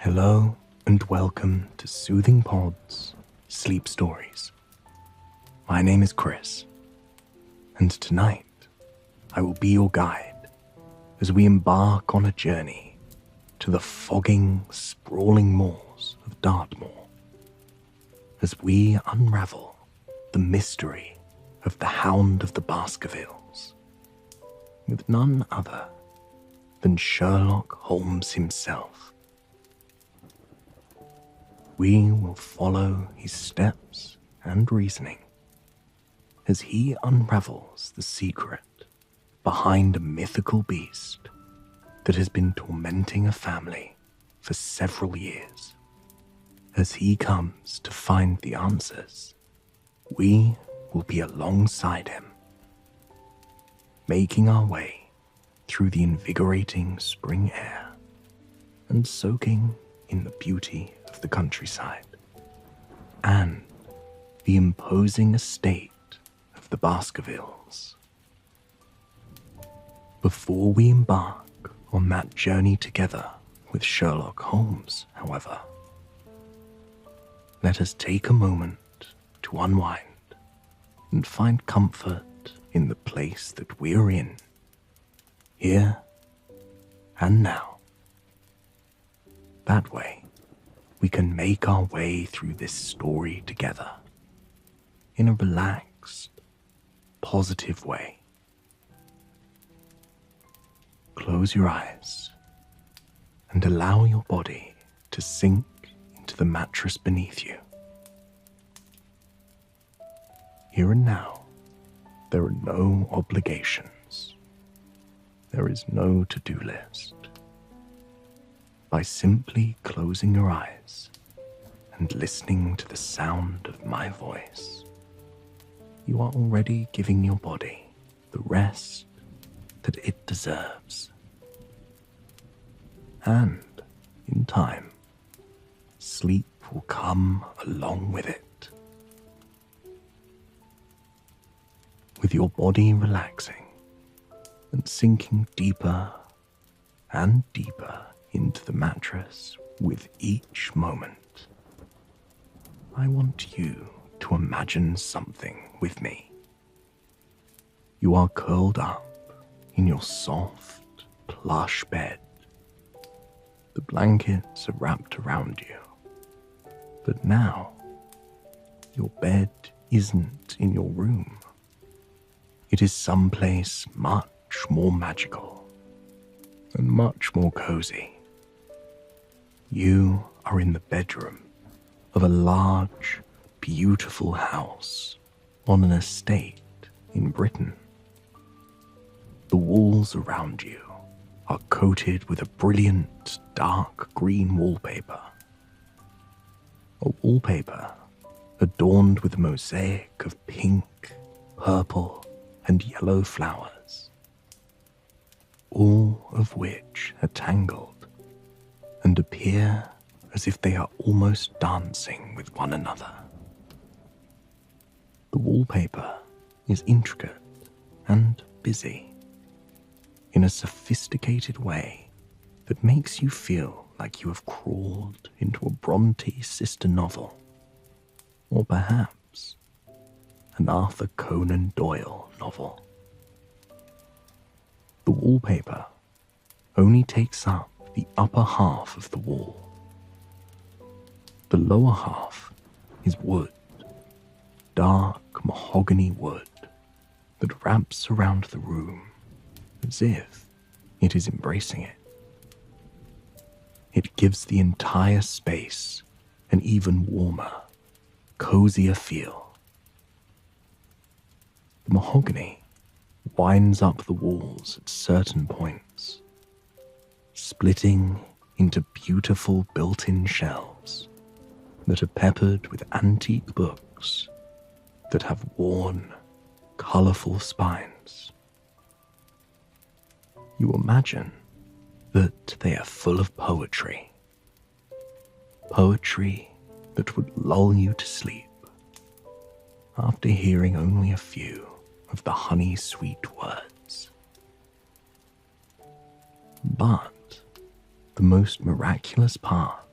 Hello and welcome to Soothing Pod's Sleep Stories. My name is Chris, and tonight I will be your guide as we embark on a journey to the fogging, sprawling moors of Dartmoor, as we unravel the mystery of the Hound of the Baskervilles, with none other than Sherlock Holmes himself. We will follow his steps and reasoning as he unravels the secret behind a mythical beast that has been tormenting a family for several years. As he comes to find the answers, we will be alongside him, making our way through the invigorating spring air and soaking in the beauty of the countryside and the imposing estate of the Baskervilles. Before we embark on that journey together with Sherlock Holmes, however, let us take a moment to unwind and find comfort in the place that we're in, here and now. That way, we can make our way through this story together in a relaxed, positive way. Close your eyes and allow your body to sink into the mattress beneath you. Here and now, there are no obligations. There is no to-do list. By simply closing your eyes and listening to the sound of my voice, you are already giving your body the rest that it deserves. And, in time, sleep will come along with it. With your body relaxing and sinking deeper and deeper into the mattress with each moment, I want you to imagine something with me. You are curled up in your soft, plush bed. The blankets are wrapped around you. But now, your bed isn't in your room. It is someplace much more magical and much more cozy. You are in the bedroom of a large, beautiful house on an estate in Britain. The walls around you are coated with a brilliant dark green wallpaper. A wallpaper adorned with a mosaic of pink, purple, and yellow flowers, all of which are tangled and appear as if they are almost dancing with one another. The wallpaper is intricate and busy in a sophisticated way that makes you feel like you have crawled into a Bronte sister novel, or perhaps an Arthur Conan Doyle novel. The wallpaper only takes up the upper half of the wall. The lower half is wood, dark mahogany wood that wraps around the room as if it is embracing it. It gives the entire space an even warmer, cozier feel. The mahogany winds up the walls at certain points, splitting into beautiful built-in shelves that are peppered with antique books that have worn, colourful spines. You imagine that they are full of poetry. Poetry that would lull you to sleep after hearing only a few of the honey-sweet words. But the most miraculous part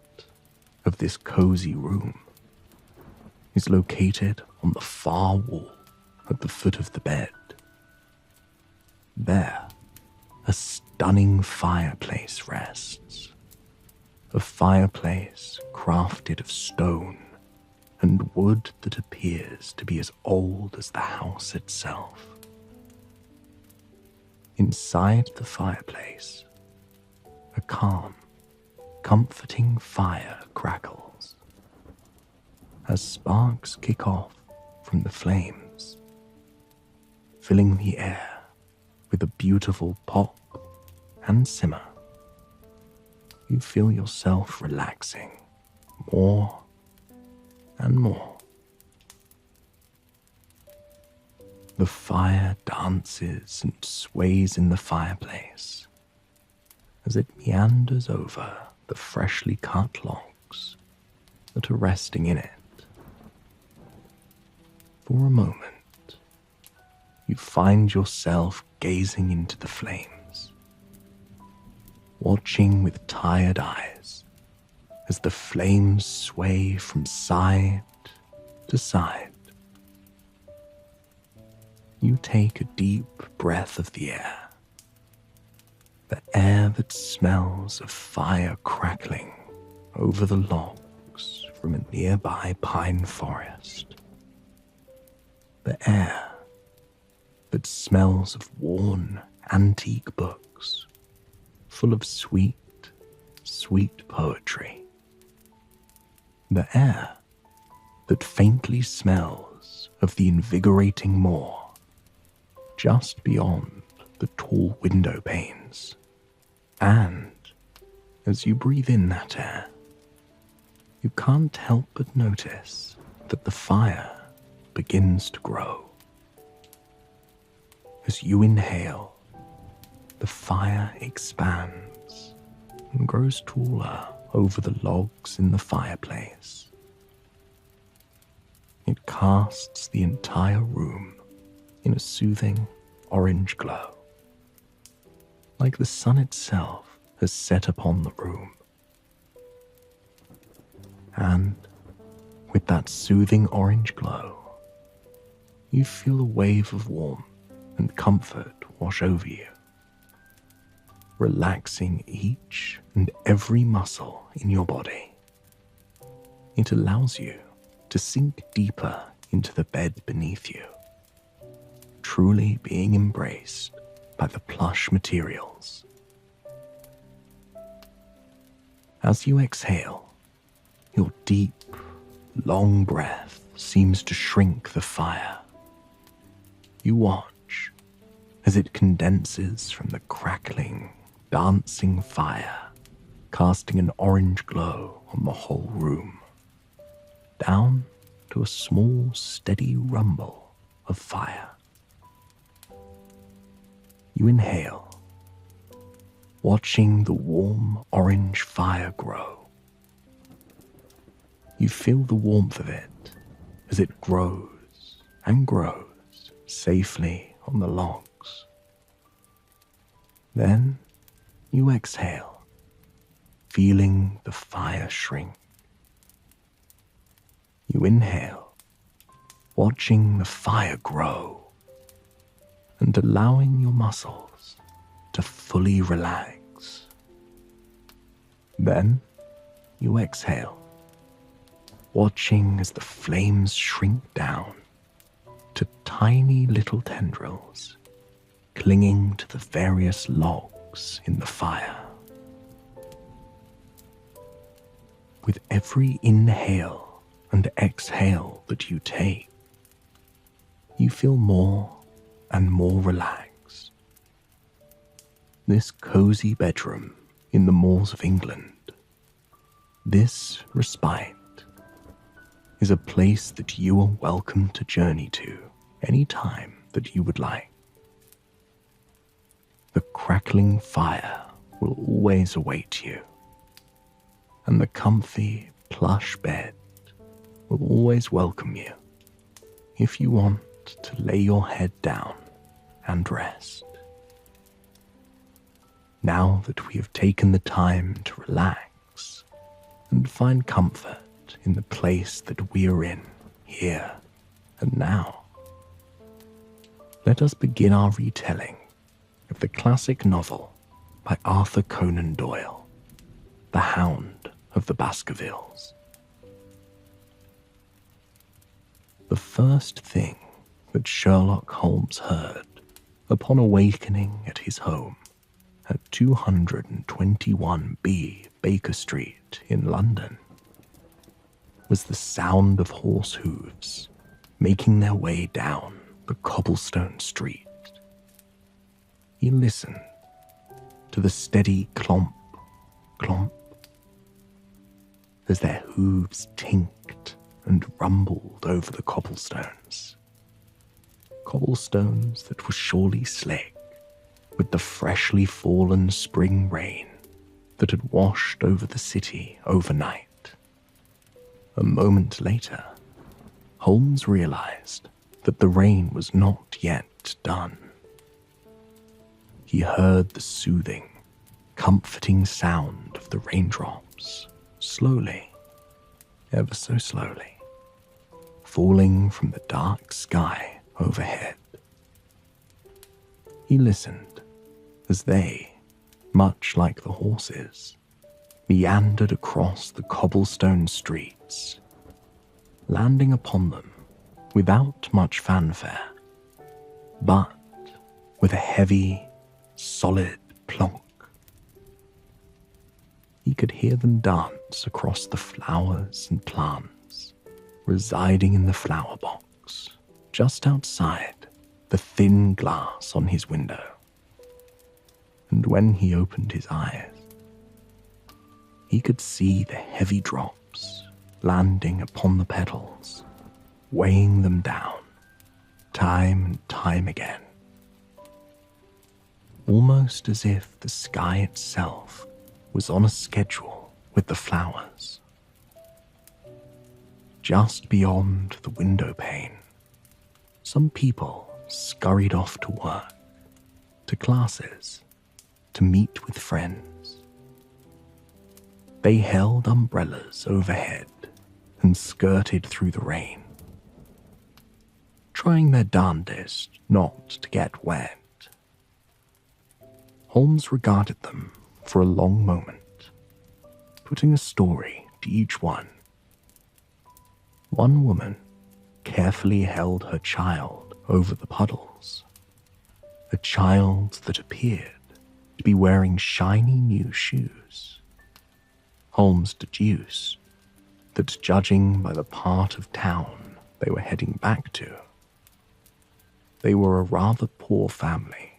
of this cozy room is located on the far wall at the foot of the bed. There, a stunning fireplace rests. A fireplace crafted of stone and wood that appears to be as old as the house itself. Inside the fireplace, a calm, comforting fire crackles. As sparks kick off from the flames, filling the air with a beautiful pop and simmer, you feel yourself relaxing more and more. The fire dances and sways in the fireplace as it meanders over the freshly cut logs that are resting in it. For a moment, you find yourself gazing into the flames, watching with tired eyes as the flames sway from side to side. You take a deep breath of the air that smells of fire crackling over the logs from a nearby pine forest. The air that smells of worn, antique books full of sweet, sweet poetry. The air that faintly smells of the invigorating moor just beyond the tall window panes. And as you breathe in that air, you can't help but notice that the fire begins to grow. As you inhale, the fire expands and grows taller over the logs in the fireplace. It casts the entire room in a soothing orange glow, like the sun itself has set upon the room. And with that soothing orange glow, you feel a wave of warmth and comfort wash over you, relaxing each and every muscle in your body. It allows you to sink deeper into the bed beneath you, truly being embraced by the plush materials. As you exhale, your deep, long breath seems to shrink the fire. You watch as it condenses from the crackling, dancing fire, casting an orange glow on the whole room, down to a small, steady rumble of fire. You inhale, watching the warm orange fire grow. You feel the warmth of it as it grows and grows safely on the logs. Then you exhale, feeling the fire shrink. You inhale, watching the fire grow and allowing your muscles to fully relax. Then you exhale, watching as the flames shrink down to tiny little tendrils clinging to the various logs in the fire. With every inhale and exhale that you take, you feel more and more relaxed. This cozy bedroom in the moors of England, this respite, is a place that you are welcome to journey to any time that you would like. The crackling fire will always await you, and the comfy, plush bed will always welcome you if you want to lay your head down and rest. Now that we have taken the time to relax and find comfort in the place that we are in, here and now. Let us begin our retelling of the classic novel by Arthur Conan Doyle, The Hound of the Baskervilles. The first thing that Sherlock Holmes heard upon awakening at his home at 221B Baker Street in London was the sound of horse hooves making their way down the cobblestone street. He listened to the steady clomp, clomp, as their hooves tinked and rumbled over the cobblestones. Cobblestones that were surely slick with the freshly fallen spring rain that had washed over the city overnight. A moment later, Holmes realized that the rain was not yet done. He heard the soothing, comforting sound of the raindrops, slowly, ever so slowly, falling from the dark sky overhead. He listened as they, much like the horses, meandered across the cobblestone streets, landing upon them without much fanfare, but with a heavy, solid plonk. He could hear them dance across the flowers and plants residing in the flower box just outside the thin glass on his window. And when he opened his eyes, he could see the heavy drops landing upon the petals, weighing them down, time and time again. Almost as if the sky itself was on a schedule with the flowers. Just beyond the window pane, some people scurried off to work, to classes, to meet with friends. They held umbrellas overhead and skirted through the rain, trying their darndest not to get wet. Holmes regarded them for a long moment, putting a story to each one. One woman carefully held her child over the puddles, a child that appeared to be wearing shiny new shoes. Holmes deduced that, judging by the part of town they were heading back to, they were a rather poor family,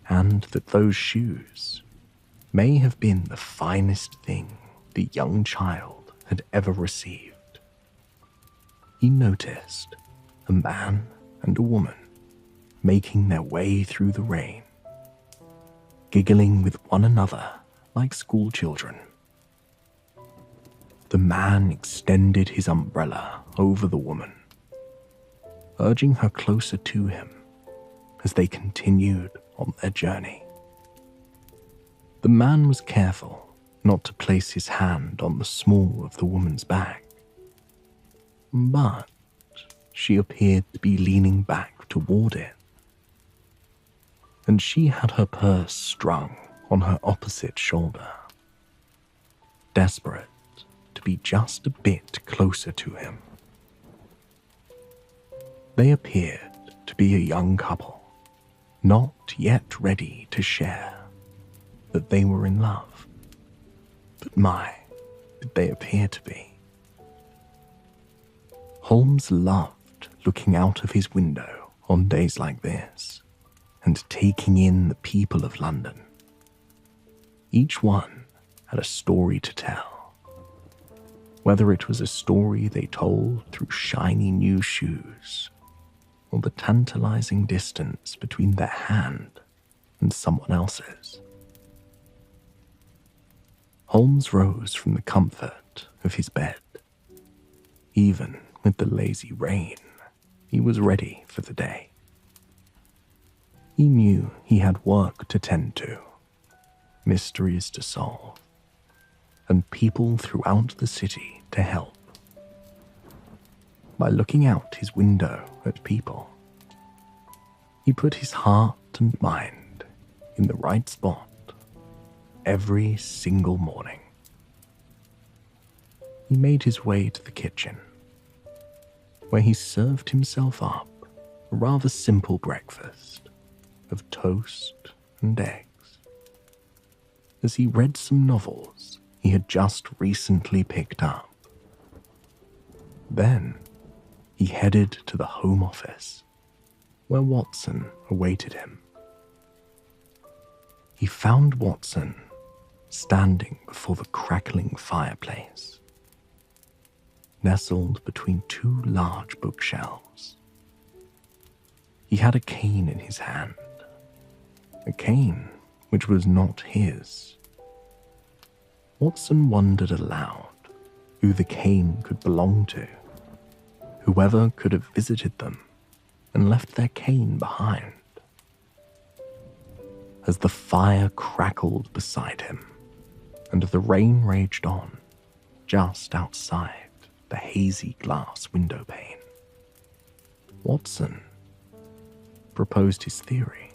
and that those shoes may have been the finest thing the young child had ever received. He noticed a man and a woman making their way through the rain, giggling with one another like school children. The man extended his umbrella over the woman, urging her closer to him as they continued on their journey. The man was careful not to place his hand on the small of the woman's back, but she appeared to be leaning back toward it, and she had her purse strung on her opposite shoulder, desperate to be just a bit closer to him. They appeared to be a young couple, not yet ready to share that they were in love. But my, did they appear to be. Holmes loved looking out of his window on days like this and taking in the people of London. Each one had a story to tell, whether it was a story they told through shiny new shoes or the tantalizing distance between their hand and someone else's. Holmes rose from the comfort of his bed. Even with the lazy rain, he was ready for the day. He knew he had work to tend to, mysteries to solve, and people throughout the city to help. By looking out his window at people, he put his heart and mind in the right spot every single morning. He made his way to the kitchen, where he served himself up a rather simple breakfast of toast and eggs, as he read some novels he had just recently picked up. Then he headed to the Home Office, where Watson awaited him. He found Watson standing before the crackling fireplace, nestled between two large bookshelves. He had a cane in his hand, a cane which was not his. Watson wondered aloud who the cane could belong to, whoever could have visited them and left their cane behind. As the fire crackled beside him and the rain raged on just outside the hazy glass window pane, Watson proposed his theory.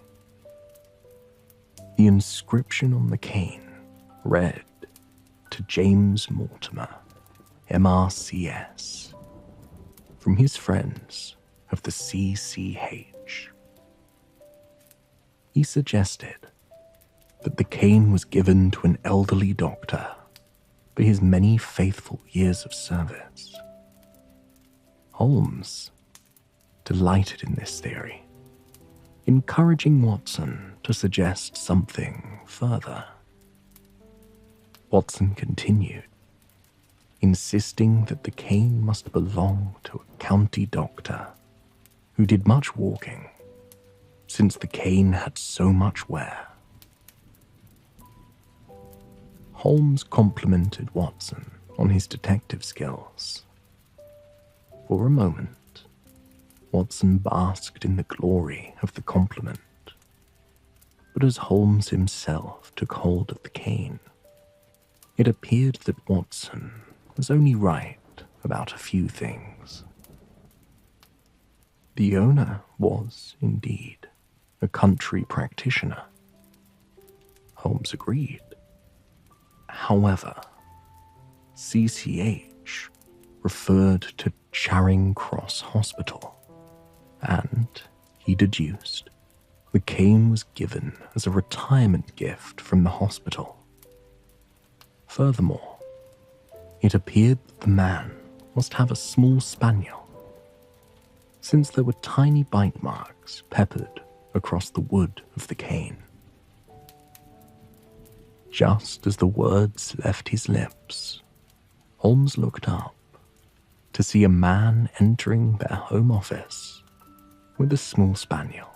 The inscription on the cane read, "To James Mortimer, MRCS, from his friends of the CCH." He suggested that the cane was given to an elderly doctor for his many faithful years of service. Holmes delighted in this theory, encouraging Watson to suggest something further. Watson continued, insisting that the cane must belong to a county doctor who did much walking, since the cane had so much wear. Holmes complimented Watson on his detective skills. For a moment, Watson basked in the glory of the compliment, but as Holmes himself took hold of the cane, it appeared that Watson was only right about a few things. The owner was, indeed, a country practitioner. Holmes agreed. However, CCH referred to Charing Cross Hospital, and, he deduced, the cane was given as a retirement gift from the hospital. Furthermore, it appeared that the man must have a small spaniel, since there were tiny bite marks peppered across the wood of the cane. Just as the words left his lips, Holmes looked up to see a man entering their home office with a small spaniel.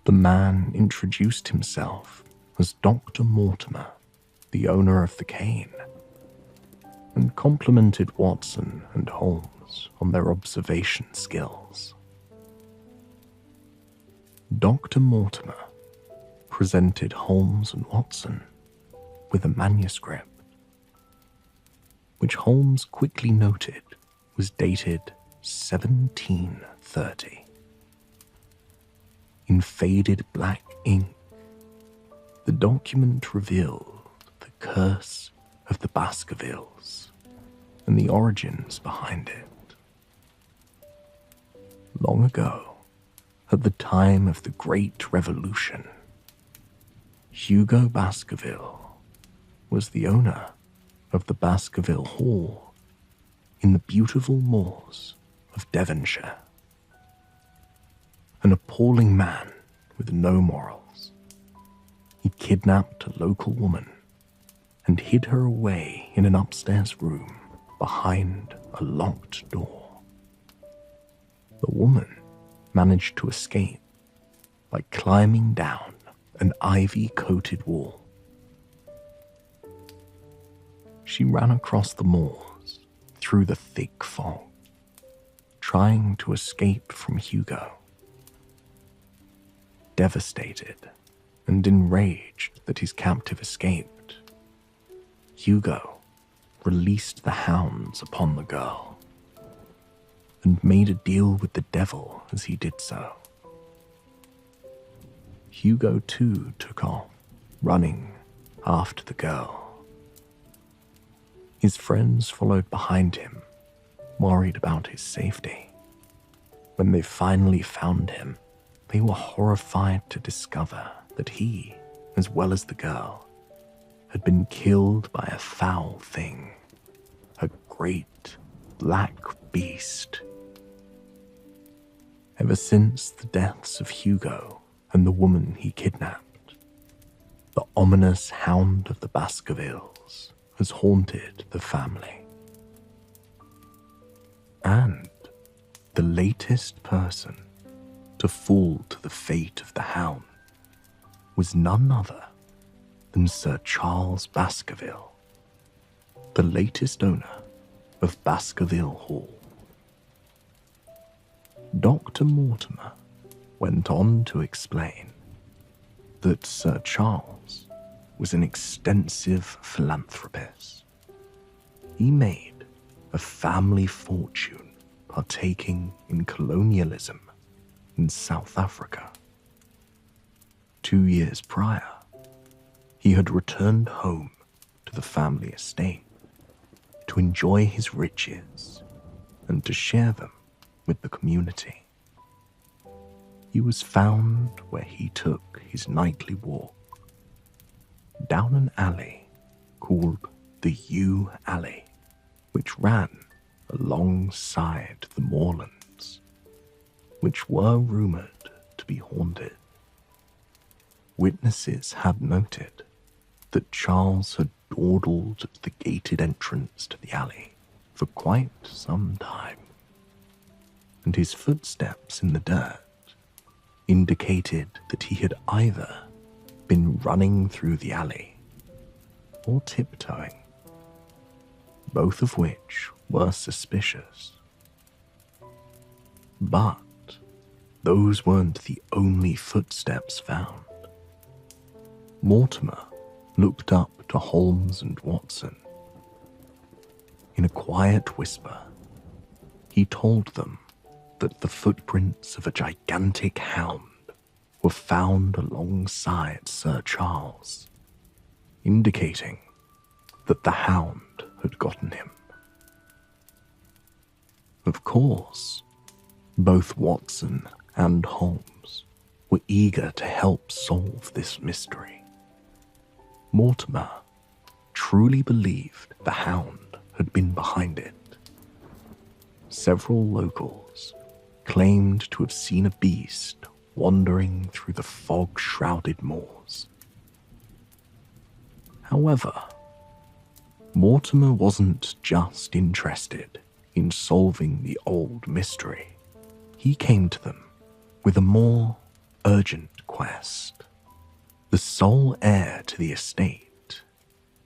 The man introduced himself as Dr. Mortimer, the owner of the cane, and complimented Watson and Holmes on their observation skills. Dr. Mortimer presented Holmes and Watson with a manuscript, which Holmes quickly noted was dated 1730. In faded black ink, the document revealed the curse of the Baskervilles and the origins behind it. Long ago, at the time of the Great Revolution, Hugo Baskerville was the owner of the Baskerville Hall in the beautiful moors of Devonshire. An appalling man with no morals, he kidnapped a local woman and hid her away in an upstairs room behind a locked door. The woman managed to escape by climbing down an ivy-coated wall. She ran across the moors through the thick fog, trying to escape from Hugo. Devastated and enraged that his captive escaped, Hugo released the hounds upon the girl and made a deal with the devil as he did so. Hugo too took off, running after the girl. His friends followed behind him, worried about his safety. When they finally found him, they were horrified to discover that he, as well as the girl, had been killed by a foul thing, a great black beast. Ever since the deaths of Hugo and the woman he kidnapped, the ominous Hound of the Baskervilles has haunted the family. And the latest person to fall to the fate of the Hound was none other than Sir Charles Baskerville, the latest owner of Baskerville Hall. Dr. Mortimer went on to explain that Sir Charles was an extensive philanthropist. He made a family fortune partaking in colonialism in South Africa. 2 years prior, he had returned home to the family estate to enjoy his riches and to share them with the community. He was found where he took his nightly walk, down an alley called the Yew Alley, which ran alongside the moorlands, which were rumoured to be haunted. Witnesses had noted that Charles had dawdled at the gated entrance to the alley for quite some time, and his footsteps in the dirt indicated that he had either been running through the alley or tiptoeing, both of which were suspicious. But those weren't the only footsteps found. Mortimer looked up to Holmes and Watson. In a quiet whisper, he told them that the footprints of a gigantic hound were found alongside Sir Charles, indicating that the hound had gotten him. Of course, both Watson and Holmes were eager to help solve this mystery. Mortimer truly believed the hound had been behind it. Several locals claimed to have seen a beast wandering through the fog-shrouded moors. However, Mortimer wasn't just interested in solving the old mystery. He came to them with a more urgent quest. The sole heir to the estate,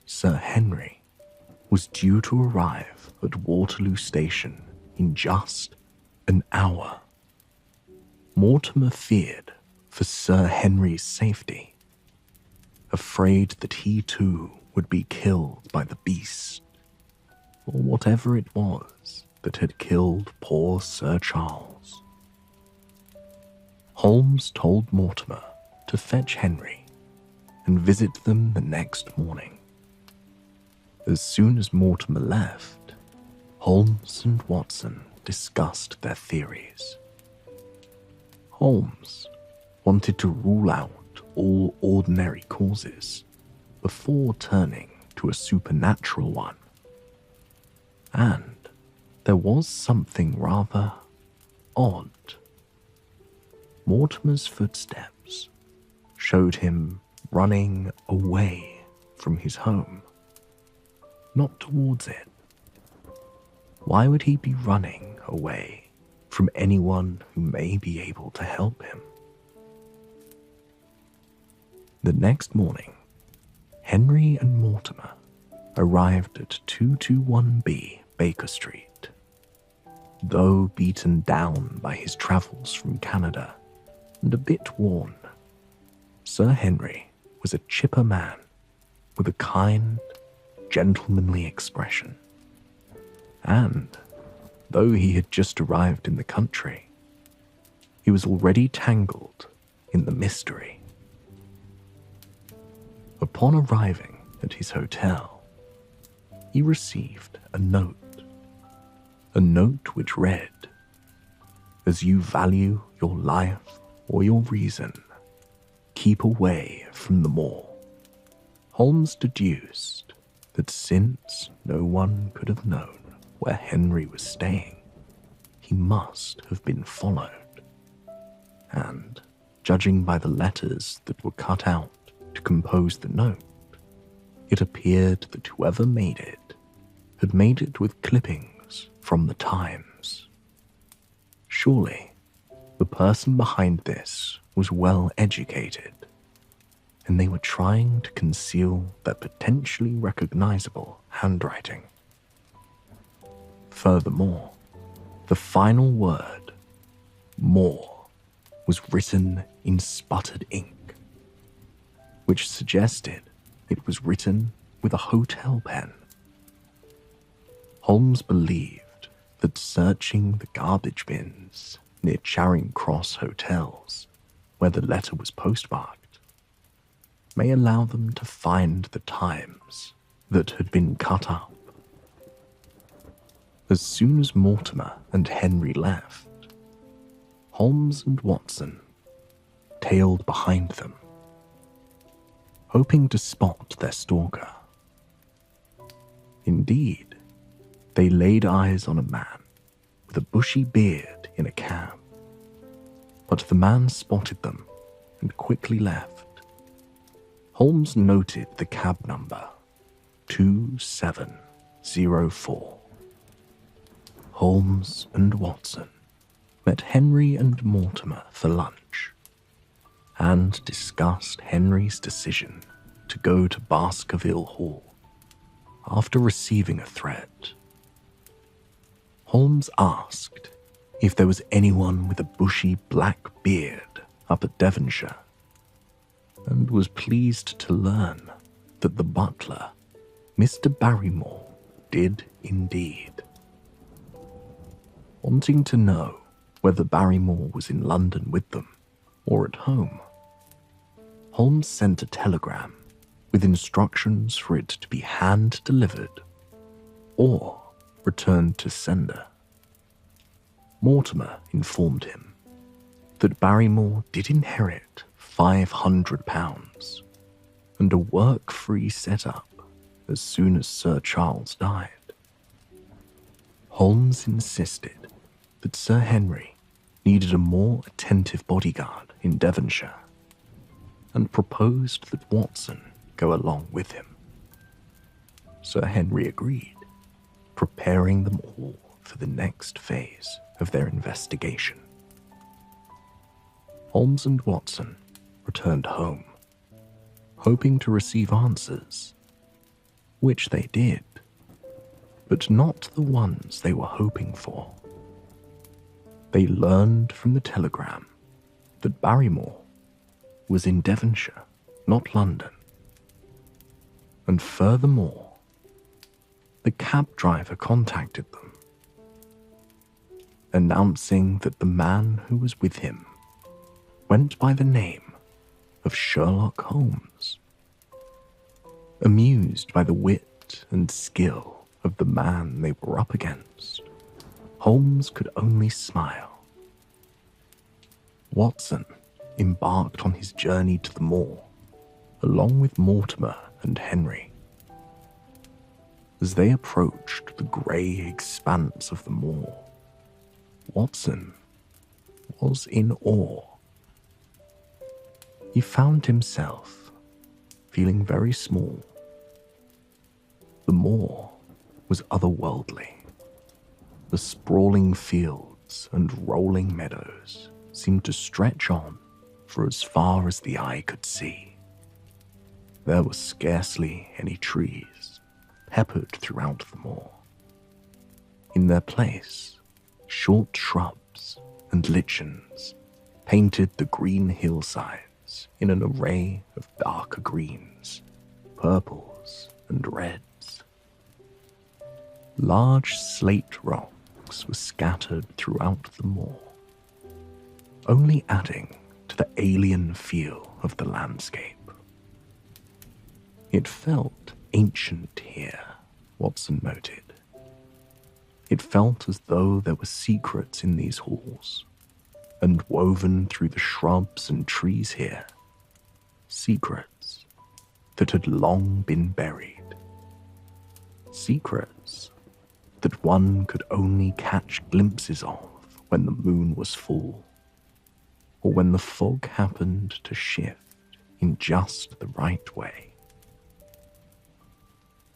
Sir Henry, was due to arrive at Waterloo Station in just an hour. Mortimer feared for Sir Henry's safety, afraid that he too would be killed by the beast, or whatever it was that had killed poor Sir Charles. Holmes told Mortimer to fetch Henry and visit them the next morning. As soon as Mortimer left, Holmes and Watson discussed their theories. Holmes wanted to rule out all ordinary causes before turning to a supernatural one. And there was something rather odd. Mortimer's footsteps showed him running away from his home, not towards it. Why would he be running away from anyone who may be able to help him? The next morning, Henry and Mortimer arrived at 221B Baker Street. Though beaten down by his travels from Canada and a bit worn, Sir Henry was a chipper man with a kind, gentlemanly expression. And, though he had just arrived in the country, he was already tangled in the mystery. Upon arriving at his hotel, he received a note which read, "As you value your life or your reason, keep away from the moor." Holmes deduced that since no one could have known where Henry was staying, he must have been followed. And, judging by the letters that were cut out to compose the note, it appeared that whoever made it had made it with clippings from the Times. Surely, the person behind this was well educated, and they were trying to conceal their potentially recognizable handwriting. Furthermore, the final word, "more," was written in sputtered ink, which suggested it was written with a hotel pen. Holmes believed that searching the garbage bins near Charing Cross hotels, where the letter was postmarked, may allow them to find the Times that had been cut up. As soon as Mortimer and Henry left, Holmes and Watson tailed behind them, hoping to spot their stalker. Indeed, they laid eyes on a man with a bushy beard in a cab, but the man spotted them and quickly left. Holmes noted the cab number 2704. Holmes and Watson met Henry and Mortimer for lunch and discussed Henry's decision to go to Baskerville Hall after receiving a threat. Holmes asked if there was anyone with a bushy black beard up at Devonshire, and was pleased to learn that the butler, Mr. Barrymore, did indeed. Wanting to know whether Barrymore was in London with them or at home, Holmes sent a telegram with instructions for it to be hand-delivered or returned to sender. Mortimer informed him that Barrymore did inherit £500 and a work-free setup as soon as Sir Charles died. Holmes insisted that Sir Henry needed a more attentive bodyguard in Devonshire and proposed that Watson go along with him. Sir Henry agreed, preparing them all for the next phase of their investigation. Holmes and Watson returned home, hoping to receive answers, which they did, but not the ones they were hoping for. They learned from the telegram that Barrymore was in Devonshire, not London. And furthermore, the cab driver contacted them, announcing that the man who was with him went by the name of Sherlock Holmes. Amused by the wit and skill of the man they were up against, Holmes could only smile. Watson embarked on his journey to the moor, along with Mortimer and Henry. As they approached the grey expanse of the moor, Watson was in awe. He found himself feeling very small. The moor was otherworldly. The sprawling fields and rolling meadows seemed to stretch on for as far as the eye could see. There were scarcely any trees peppered throughout the moor. In their place, short shrubs and lichens painted the green hillsides in an array of darker greens, purples, and reds. Large slate rocks were scattered throughout the moor, only adding to the alien feel of the landscape. It felt ancient here, Watson noted. It felt as though there were secrets in these halls, and woven through the shrubs and trees here, secrets that had long been buried. Secrets that one could only catch glimpses of when the moon was full, or when the fog happened to shift in just the right way.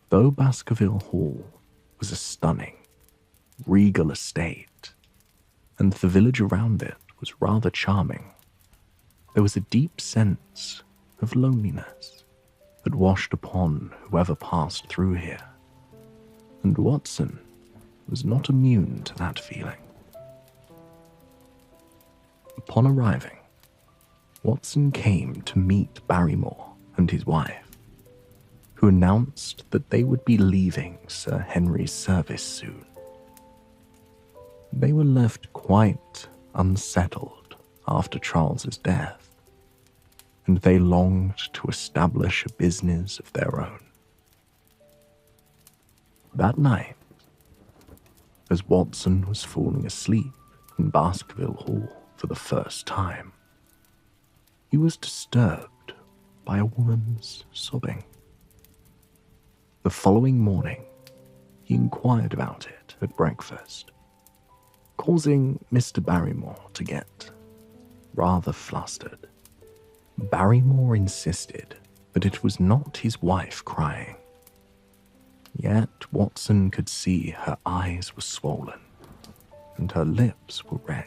Though Baskerville Hall was a stunning, regal estate, and the village around it was rather charming, there was a deep sense of loneliness that washed upon whoever passed through here, and Watson was not immune to that feeling. Upon arriving, Watson came to meet Barrymore and his wife, who announced that they would be leaving Sir Henry's service soon. They were left quite unsettled after Charles's death, and they longed to establish a business of their own. That night, as Watson was falling asleep in Baskerville Hall for the first time, he was disturbed by a woman's sobbing. The following morning, he inquired about it at breakfast, causing Mr. Barrymore to get rather flustered. Barrymore insisted that it was not his wife crying, yet Watson could see her eyes were swollen and her lips were red.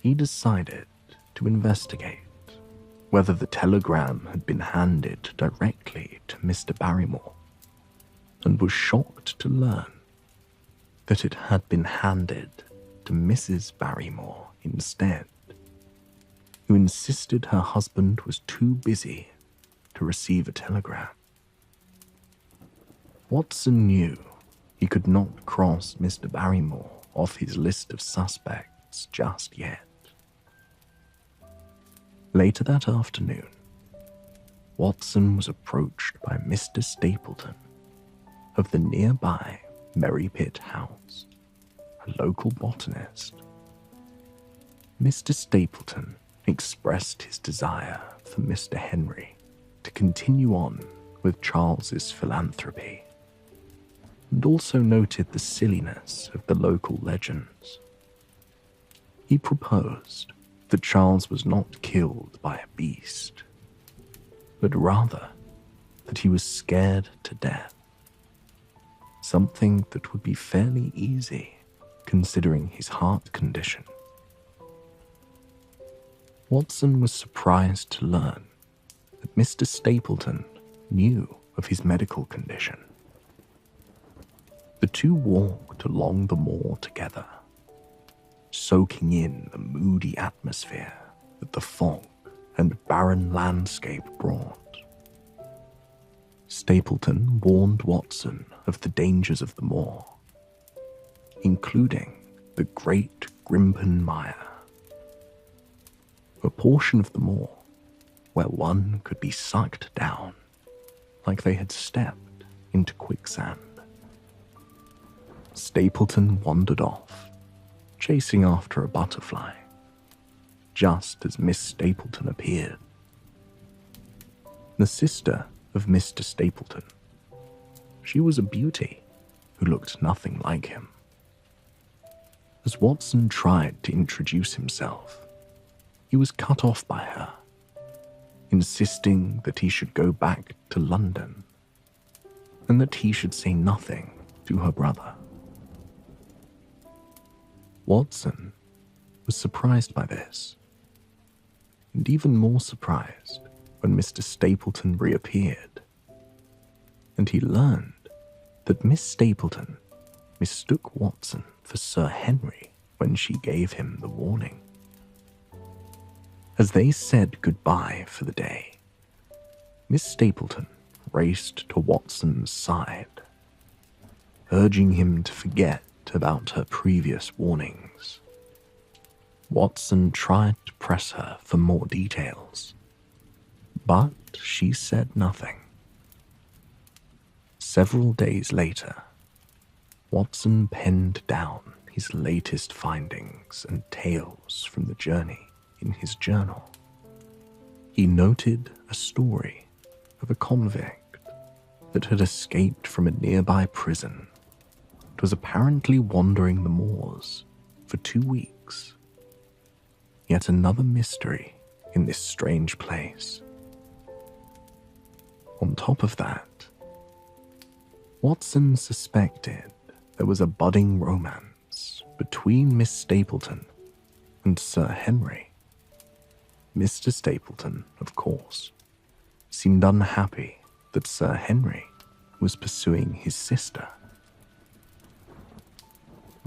He decided to investigate whether the telegram had been handed directly to Mr. Barrymore, and was shocked to learn that it had been handed to Mrs. Barrymore instead, who insisted her husband was too busy to receive a telegram. Watson knew he could not cross Mr. Barrymore off his list of suspects just yet. Later that afternoon, Watson was approached by Mr. Stapleton of the nearby Merry Pit House, a local botanist. Mr. Stapleton expressed his desire for Mr. Henry to continue on with Charles's philanthropy, and also noted the silliness of the local legends. He proposed that Charles was not killed by a beast, but rather that he was scared to death, something that would be fairly easy considering his heart condition. Watson was surprised to learn that Mr. Stapleton knew of his medical condition. The two walked along the moor together, soaking in the moody atmosphere that the fog and barren landscape brought. Stapleton warned Watson of the dangers of the moor, including the Great Grimpen Mire, a portion of the moor where one could be sucked down like they had stepped into quicksand. Stapleton wandered off, chasing after a butterfly, just as Miss Stapleton appeared. The sister of Mr. Stapleton. She was a beauty who looked nothing like him. As Watson tried to introduce himself, he was cut off by her, insisting that he should go back to London and that he should say nothing to her brother. Watson was surprised by this, and even more surprised when Mr. Stapleton reappeared, and he learned that Miss Stapleton mistook Watson for Sir Henry when she gave him the warning. As they said goodbye for the day, Miss Stapleton raced to Watson's side urging him to forget about her previous warnings. Watson tried to press her for more details, but she said nothing. Several days later, Watson penned down his latest findings and tales from the journey in his journal. He noted a story of a convict that had escaped from a nearby prison and was apparently wandering the moors for 2 weeks. Yet another mystery in this strange place. On top of that, Watson suspected there was a budding romance between Miss Stapleton and Sir Henry. Mr. Stapleton, of course, seemed unhappy that Sir Henry was pursuing his sister.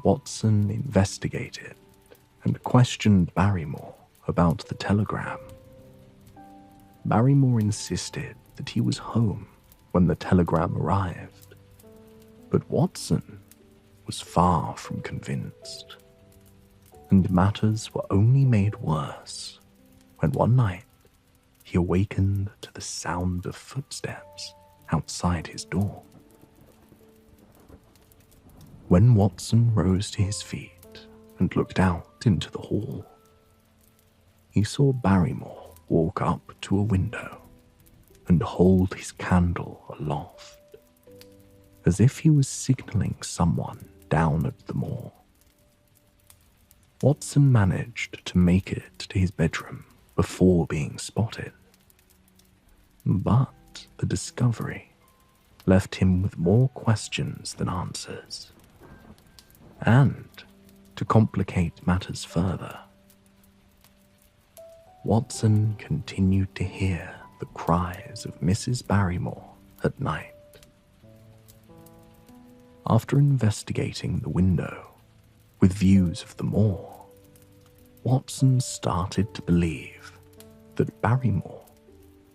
Watson investigated and questioned Barrymore about the telegram. Barrymore insisted that he was home when the telegram arrived, but Watson was far from convinced, and matters were only made worse when one night he awakened to the sound of footsteps outside his door. When Watson rose to his feet and looked out into the hall, he saw Barrymore walk up to a window and hold his candle aloft, as if he was signaling someone down at the moor. Watson managed to make it to his bedroom before being spotted, but the discovery left him with more questions than answers. And, to complicate matters further, Watson continued to hear the cries of Mrs. Barrymore at night. After investigating the window with views of the moor, Watson started to believe that Barrymore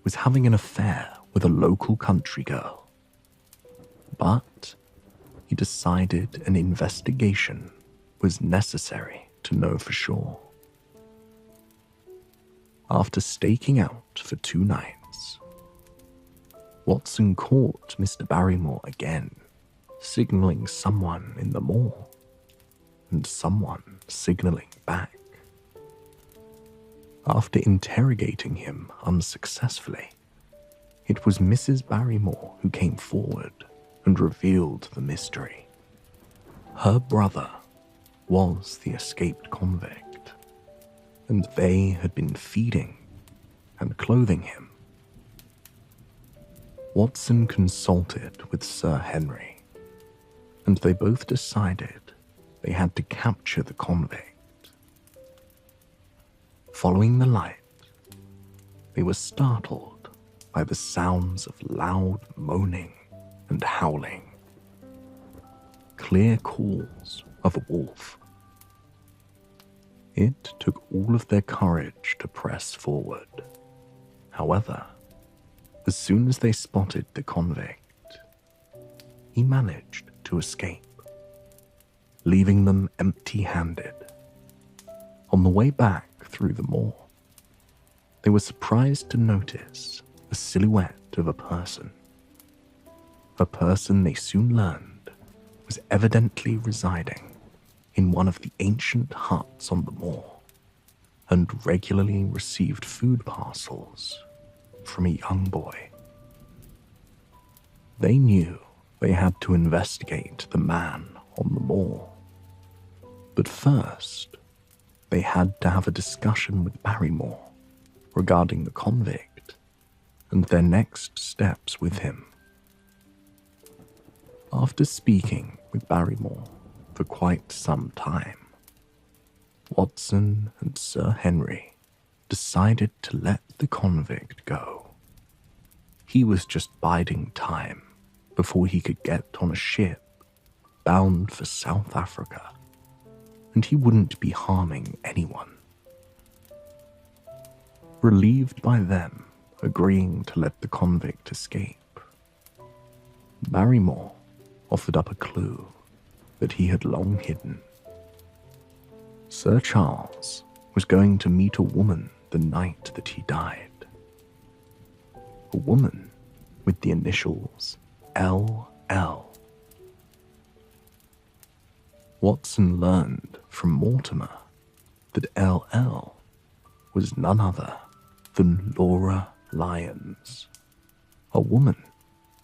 was having an affair with a local country girl. But he decided an investigation was necessary to know for sure. After staking out for 2 nights, Watson caught Mr. Barrymore again, signaling someone in the moor, and someone signaling back. After interrogating him unsuccessfully, it was Mrs. Barrymore who came forward and revealed the mystery. Her brother was the escaped convict, and they had been feeding and clothing him. Watson consulted with Sir Henry, and they both decided they had to capture the convict. Following the light, they were startled by the sounds of loud moaning and howling, clear calls of a wolf. It took all of their courage to press forward. However, as soon as they spotted the convict, he managed to escape, leaving them empty-handed. On the way back through the moor, they were surprised to notice the silhouette of a person. A person they soon learned was evidently residing in one of the ancient huts on the moor and regularly received food parcels from a young boy. They knew they had to investigate the man on the moor, but first they had to have a discussion with Barrymore regarding the convict and their next steps with him. After speaking with Barrymore for quite some time, Watson and Sir Henry decided to let the convict go. He was just biding time before he could get on a ship bound for South Africa, and he wouldn't be harming anyone. Relieved by them agreeing to let the convict escape, Barrymore offered up a clue that he had long hidden. Sir Charles was going to meet a woman the night that he died. A woman with the initials LL. Watson learned from Mortimer that LL was none other than Laura Lyons, a woman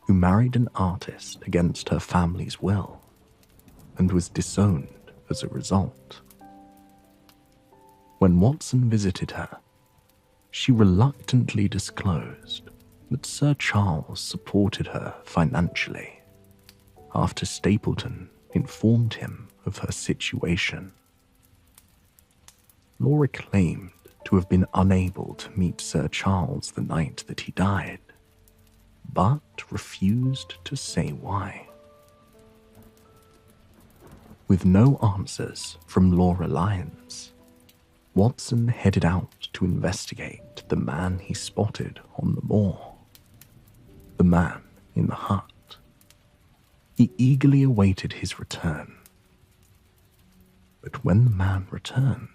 who married an artist against her family's will and was disowned as a result. When Watson visited her, she reluctantly disclosed that Sir Charles supported her financially after Stapleton informed him of her situation. Laura claimed to have been unable to meet Sir Charles the night that he died, but refused to say why. With no answers from Laura Lyons, Watson headed out to investigate the man he spotted on the moor. The man in the hut. He eagerly awaited his return. But when the man returned,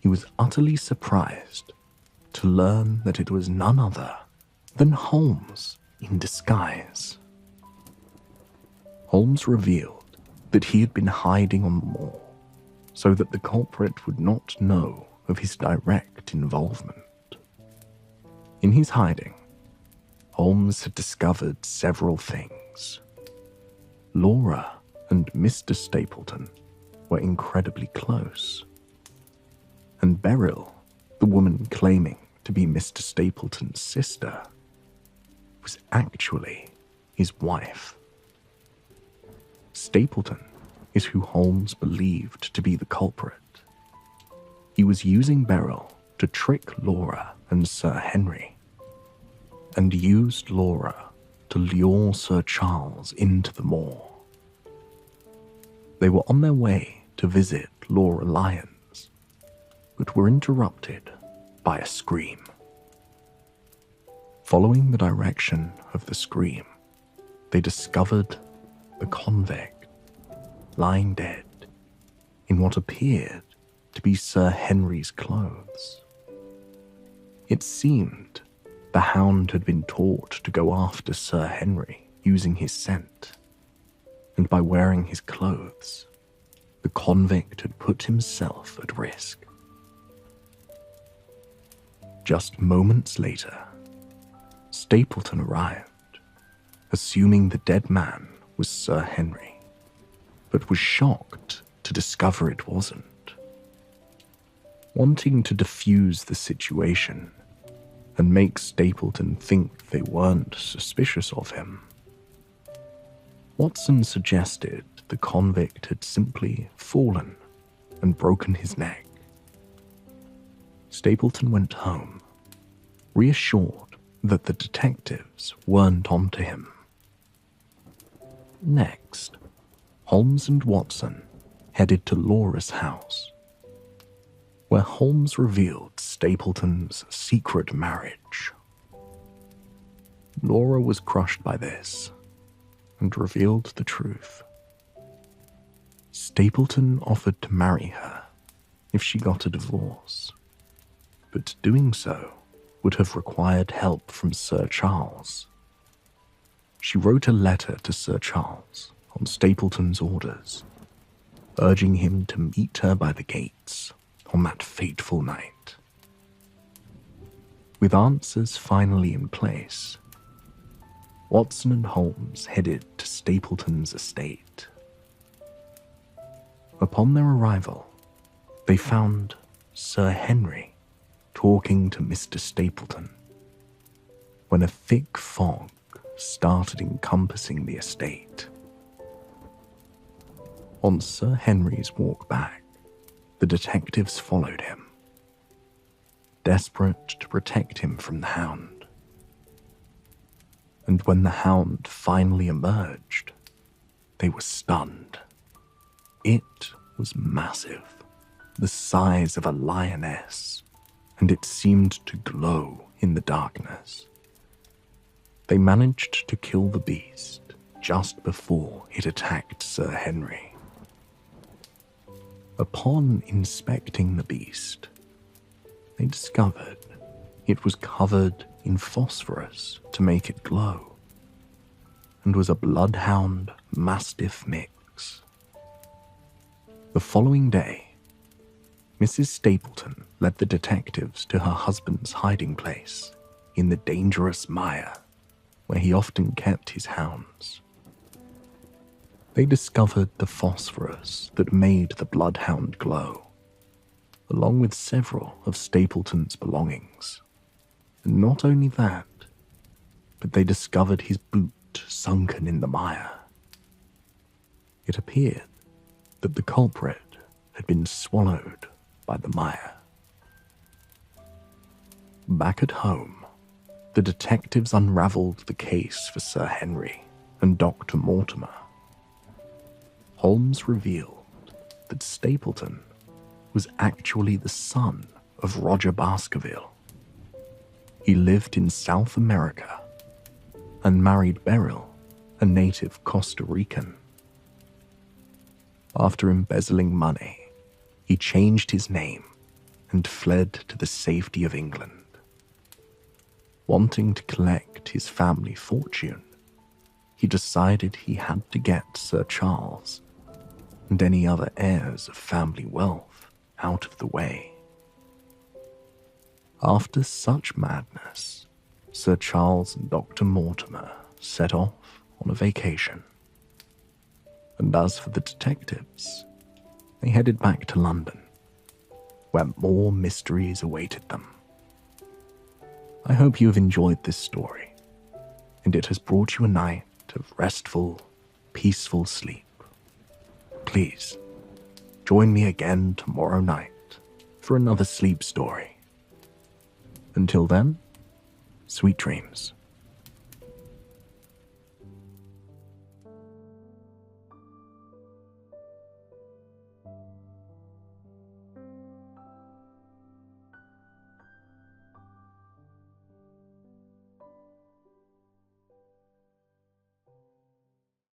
he was utterly surprised to learn that it was none other than Holmes in disguise. Holmes revealed that he had been hiding on the moor so that the culprit would not know of his direct involvement. In his hiding, Holmes had discovered several things. Laura and Mr. Stapleton were incredibly close, and Beryl, the woman claiming to be Mr. Stapleton's sister, was actually his wife. Stapleton is who Holmes believed to be the culprit. He was using Beryl to trick Laura and Sir Henry, and used Laura to lure Sir Charles into the moor. They were on their way to visit Laura Lyons, but were interrupted by a scream. Following the direction of the scream, they discovered the convict lying dead in what appeared to be Sir Henry's clothes. It seemed the hound had been taught to go after Sir Henry using his scent, and by wearing his clothes, the convict had put himself at risk. Just moments later, Stapleton arrived, assuming the dead man was Sir Henry, but was shocked to discover it wasn't. Wanting to defuse the situation and make Stapleton think they weren't suspicious of him, Watson suggested the convict had simply fallen and broken his neck. Stapleton went home, reassured that the detectives weren't onto him. Next, Holmes and Watson headed to Laura's house, where Holmes revealed Stapleton's secret marriage. Laura was crushed by this and revealed the truth. Stapleton offered to marry her if she got a divorce, but doing so would have required help from Sir Charles. She wrote a letter to Sir Charles on Stapleton's orders, urging him to meet her by the gates on that fateful night. With answers finally in place, Watson and Holmes headed to Stapleton's estate. Upon their arrival, they found Sir Henry talking to Mr. Stapleton when a thick fog started encompassing the estate. On Sir Henry's walk back, the detectives followed him, desperate to protect him from the hound. And when the hound finally emerged, they were stunned. It was massive, the size of a lioness, and it seemed to glow in the darkness. They managed to kill the beast just before it attacked Sir Henry. Upon inspecting the beast, they discovered it was covered in phosphorus to make it glow, and was a bloodhound mastiff mix. The following day, Mrs. Stapleton led the detectives to her husband's hiding place in the dangerous mire where he often kept his hounds. They discovered the phosphorus that made the bloodhound glow, along with several of Stapleton's belongings. And not only that, but they discovered his boot sunken in the mire. It appeared that the culprit had been swallowed by the mire. Back at home, the detectives unraveled the case for Sir Henry and Dr. Mortimer. Holmes revealed that Stapleton was actually the son of Roger Baskerville. He lived in South America and married Beryl, a native Costa Rican. After embezzling money, he changed his name and fled to the safety of England. Wanting to collect his family fortune, he decided he had to get Sir Charles and any other heirs of family wealth out of the way. After such madness, Sir Charles and Dr. Mortimer set off on a vacation. And as for the detectives, they headed back to London, where more mysteries awaited them. I hope you have enjoyed this story, and it has brought you a night of restful, peaceful sleep. Please, join me again tomorrow night for another sleep story. Until then, sweet dreams.